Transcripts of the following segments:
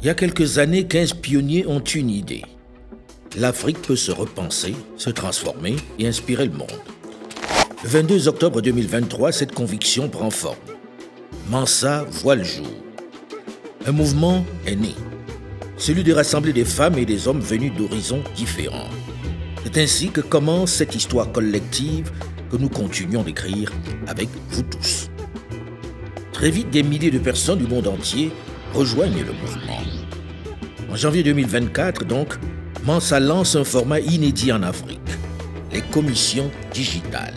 Il y a quelques années, 15 pionniers ont une idée. L'Afrique peut se repenser, se transformer et inspirer le monde. Le 22 octobre 2023, cette conviction prend forme. Mansa voit le jour. Un mouvement est né, celui de rassembler des femmes et des hommes venus d'horizons différents. C'est ainsi que commence cette histoire collective que nous continuons d'écrire avec vous tous. Très vite, des milliers de personnes du monde entier rejoignent le mouvement. En janvier 2024, donc, Mansa lance un format inédit en Afrique, les commissions digitales.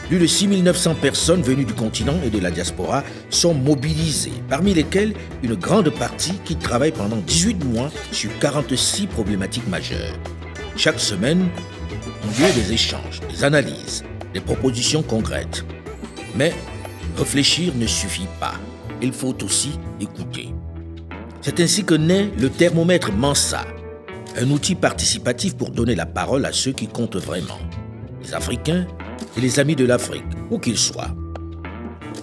Plus de 6900 personnes venues du continent et de la diaspora sont mobilisées, parmi lesquelles une grande partie qui travaille pendant 18 mois sur 46 problématiques majeures. Chaque semaine, ont lieu des échanges, des analyses, des propositions concrètes. Mais réfléchir ne suffit pas, il faut aussi écouter. C'est ainsi que naît le thermomètre Mansa, un outil participatif pour donner la parole à ceux qui comptent vraiment, les Africains et les amis de l'Afrique, où qu'ils soient.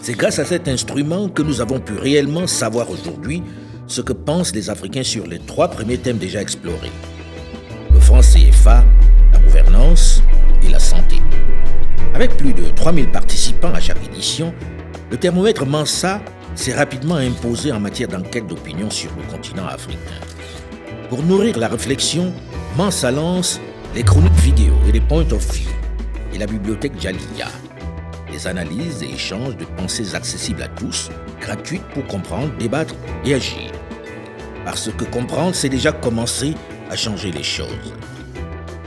C'est grâce à cet instrument que nous avons pu réellement savoir aujourd'hui ce que pensent les Africains sur les 3 premiers thèmes déjà explorés. Le franc CFA, la gouvernance et la santé. Avec plus de 3000 participants à chaque édition, le thermomètre Mansa s'est rapidement imposé en matière d'enquête d'opinion sur le continent africain. Pour nourrir la réflexion, Mansa lance les chroniques vidéo et les point of view et la bibliothèque Jaliya, des analyses et échanges de pensées accessibles à tous, gratuites pour comprendre, débattre et agir. Parce que comprendre, c'est déjà commencer à changer les choses.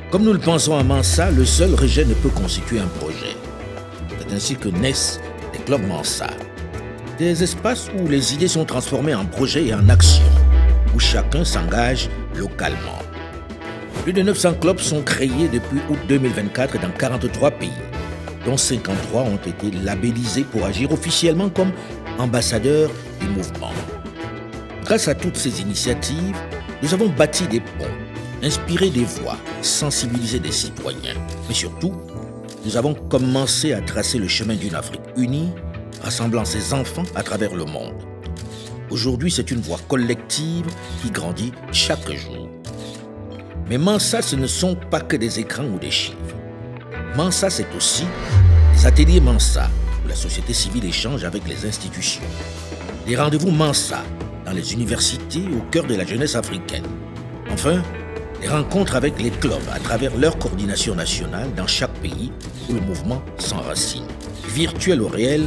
Comme nous le pensons à Mansa, le seul rejet ne peut constituer un projet. C'est ainsi que naissent les clubs Mansa, des espaces où les idées sont transformées en projets et en actions, où chacun s'engage localement. Plus de 900 clubs sont créés depuis août 2024 dans 43 pays, dont 53 ont été labellisés pour agir officiellement comme ambassadeurs du mouvement. Grâce à toutes ces initiatives, nous avons bâti des ponts, inspiré des voix, sensibilisé des citoyens. Mais surtout, nous avons commencé à tracer le chemin d'une Afrique unie, rassemblant ses enfants à travers le monde. Aujourd'hui, c'est une voix collective qui grandit chaque jour. Mais Mansa, ce ne sont pas que des écrans ou des chiffres. Mansa, c'est aussi les ateliers Mansa, où la société civile échange avec les institutions. Les rendez-vous Mansa, dans les universités au cœur de la jeunesse africaine. Enfin, les rencontres avec les clubs à travers leur coordination nationale dans chaque pays où le mouvement s'enracine. Virtuel ou réel,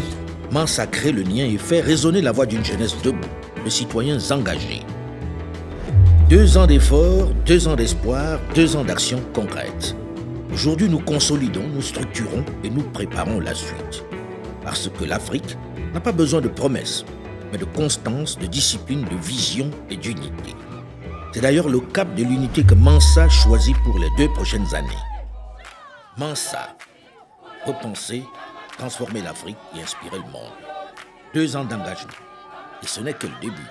Mansa crée le lien et fait résonner la voix d'une jeunesse debout, de citoyens engagés. 2 ans d'efforts, 2 ans d'espoir, 2 ans d'action concrète. Aujourd'hui, nous consolidons, nous structurons et nous préparons la suite. Parce que l'Afrique n'a pas besoin de promesses, mais de constance, de discipline, de vision et d'unité. C'est d'ailleurs le cap de l'unité que Mansa choisit pour les 2 prochaines années. Mansa, repenser, transformer l'Afrique et inspirer le monde. 2 ans d'engagement. Et ce n'est que le début.